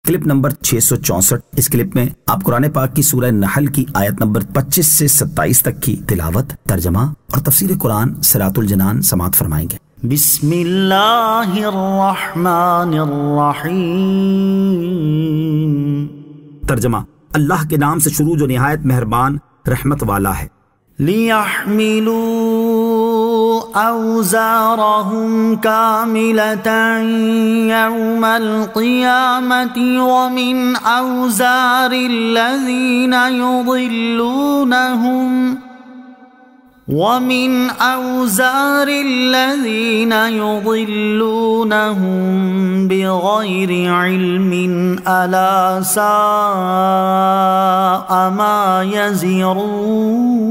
Clip number 664۔ اس clip میں آپ قرآن پاک کی سورہ نحل کی آیت نمبر 25 سے 27 تک کی تلاوت، ترجمہ اور تفسیر قرآن صراط الجنان سماعت فرمائیں گے۔ بسم اللہ الرحمن الرحیم۔ ترجمہ: اللہ کے نام سے شروع جو نہایت مہربان رحمت والا ہے۔ لِيَحْمِلُوا أَوْزَارَهُمْ كَامِلَةً يَوْمَ الْقِيَامَةِ وَمِنْ أَوْزَارِ الَّذِينَ يُضِلُّونَهُمْ بِغَيْرِ عِلْمٍ أَلَا سَاءَ مَا يَزِرُونَ۔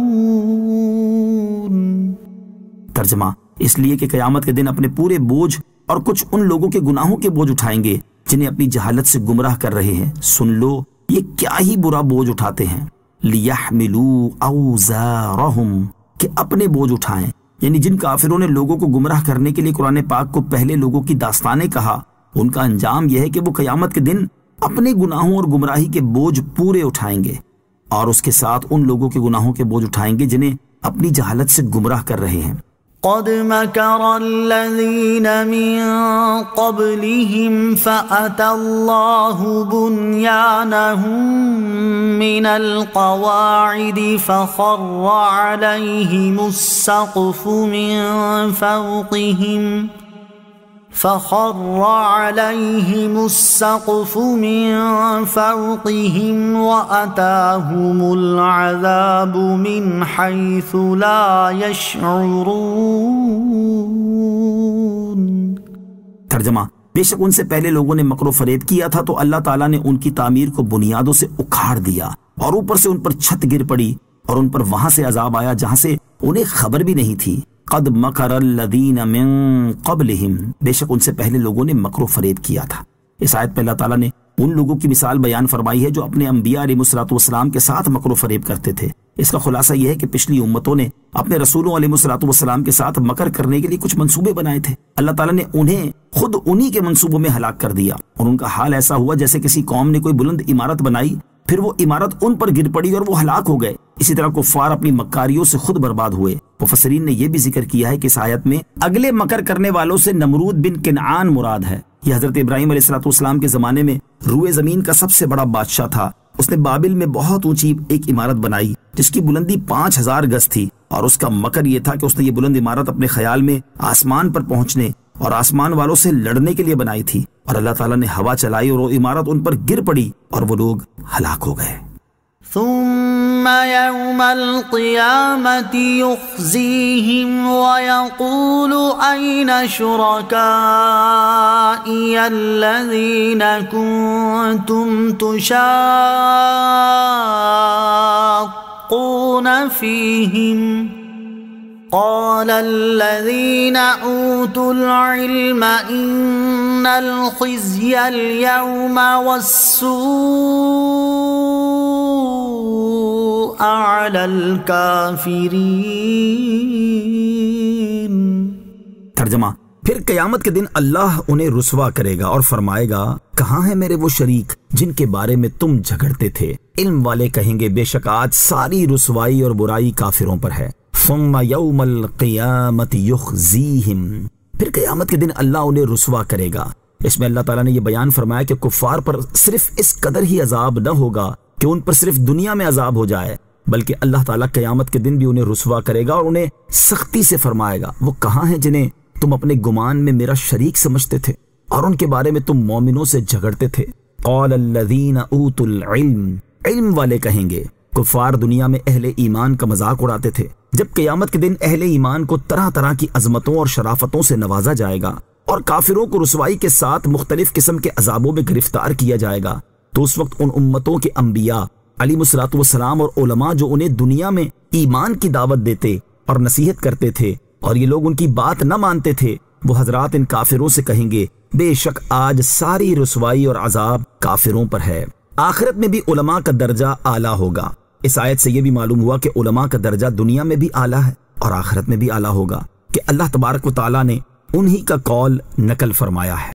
ترجمہ: اس لیے کہ قیامت کے دن اپنے پورے بوجھ اور کچھ ان لوگوں کے گناہوں کے بوجھ اٹھائیں گے جنہیں اپنی جہالت سے گمراہ کر رہے ہیں۔ سن لو یہ کیا ہی برا بوجھ اٹھاتے ہیں۔ لِيَحْمِلُوا أَوْزَارَهُمْ، کہ اپنے بوجھ اٹھائیں، یعنی جن کافروں نے لوگوں کو گمراہ کرنے کے لیے قرآن پاک کو پہلے لوگوں کی داستانیں کہا، ان کا انجام یہ ہے کہ وہ قیامت کے دن اپنے گناہوں اور گمراہی کے بوجھ پورے اٹھائیں گے، اور اس کے ساتھ ان لوگوں کے گناہوں کے بوجھ اٹھائیں گے جنہیں اپنی جہالت سے گمراہ کر رہے ہیں۔ قد مكر الذين من قبلهم فأتى الله بنيانهم من القواعد فخر عليهم السقف من فوقهم وأتاهم العذاب من حيث لا يشعرون۔ ترجمہ: بے شک ان سے پہلے لوگوں نے مکر و فریب کیا تھا تو اللہ تعالیٰ نے ان کی تعمیر کو بنیادوں سے اکھاڑ دیا، اور اوپر سے ان پر چھت گر پڑی، اور ان پر وہاں سے عذاب آیا جہاں سے انہیں خبر بھی نہیں تھی۔ قد مکر الذین من قبلہم، بے شک ان سے پہلے لوگوں نے مکر و فریب کیا تھا۔ اس آیت پہ اللہ تعالیٰ نے ان لوگوں کی مثال بیان فرمائی ہے جو اپنے انبیاء علیہ السلام کے ساتھ مکر و فریب کرتے تھے۔ اس کا خلاصہ یہ ہے کہ پچھلی امتوں نے اپنے رسولوں علیہ السلام کے ساتھ مکر کرنے کے لیے کچھ منصوبے بنائے تھے۔ اللہ تعالیٰ نے انہیں خود انہی کے منصوبوں میں ہلاک کر دیا، اور ان کا حال ایسا ہوا جیسے کسی قوم نے کوئی بلند عمارت بنائی، پھر وہ عمارت ان پر گر پڑی اور وہ ہلاک ہو گئے۔ اسی طرح کفار اپنی مکاریوں سے خود برباد ہوئے۔ مفسرین نے یہ بھی ذکر کیا ہے کہ اس آیت میں اگلے مکر کرنے والوں سے نمرود بن کنعان مراد ہے۔ یہ حضرت ابراہیم علیہ السلام کے زمانے میں روئے زمین کا سب سے بڑا بادشاہ تھا۔ اس نے بابل میں بہت اونچی ایک عمارت بنائی جس کی بلندی 5000 گز تھی، اور اس کا مکر یہ تھا کہ اس نے یہ بلند عمارت اپنے خیال میں آسمان پر پہنچنے اور آسمان والوں سے لڑنے کے لیے بنائی تھی، اور اللہ تعالیٰ نے ہوا چلائی اور وہ عمارت ان پر گر پڑی اور وہ لوگ ہلاک ہو گئے۔ ثم يوم القيامة يخزيهم ويقول أين شركائي الذين كنتم تشاقون فيهم قال الذين أوتوا العلم إن الخزي اليوم والسوء على الكافرين۔ ترجمہ: پھر قیامت کے دن اللہ انہیں رسوا کرے گا اور فرمائے گا، کہاں ہیں میرے وہ شریک جن کے بارے میں تم جھگڑتے تھے؟ علم والے کہیں گے، بے شک آج ساری رسوائی اور برائی کافروں پر ہے۔ ثم یوم القیامت یخزیہم، پھر قیامت کے دن اللہ انہیں رسوا کرے گا۔ اس میں اللہ تعالیٰ نے یہ بیان فرمایا کہ کفار پر صرف اس قدر ہی عذاب نہ ہوگا کہ ان پر صرف دنیا میں عذاب ہو جائے، بلکہ اللہ تعالیٰ قیامت کے دن بھی انہیں رسوا کرے گا اور انہیں سختی سے فرمائے گا، وہ کہاں ہیں جنہیں تم اپنے گمان میں میرا شریک سمجھتے تھے اور ان کے بارے میں تم مومنوں سے جھگڑتے تھے؟ قال الذین اوتوا العلم، علم والے کہیں گے، کفار دنیا میں اہل ایمان کا مذاق اڑاتے تھے، جب قیامت کے دن اہل ایمان کو طرح طرح کی عظمتوں اور شرافتوں سے نوازا جائے گا اور کافروں کو رسوائی کے ساتھ مختلف قسم کے عذابوں میں گرفتار کیا جائے گا، تو اس وقت ان امتوں کے انبیاء علیہ السلام اور علماء جو انہیں دنیا میں ایمان کی دعوت دیتے اور نصیحت کرتے تھے اور یہ لوگ ان کی بات نہ مانتے تھے، وہ حضرات ان کافروں سے کہیں گے، بے شک آج ساری رسوائی اور عذاب کافروں پر ہے۔ آخرت میں بھی علماء کا درجہ اعلیٰ ہوگا۔ اس آیت سے یہ بھی معلوم ہوا کہ علماء کا درجہ دنیا میں بھی اعلیٰ ہے اور آخرت میں بھی اعلیٰ ہوگا کہ اللہ تبارک و تعالیٰ نے انہی کا قول نقل فرمایا ہے۔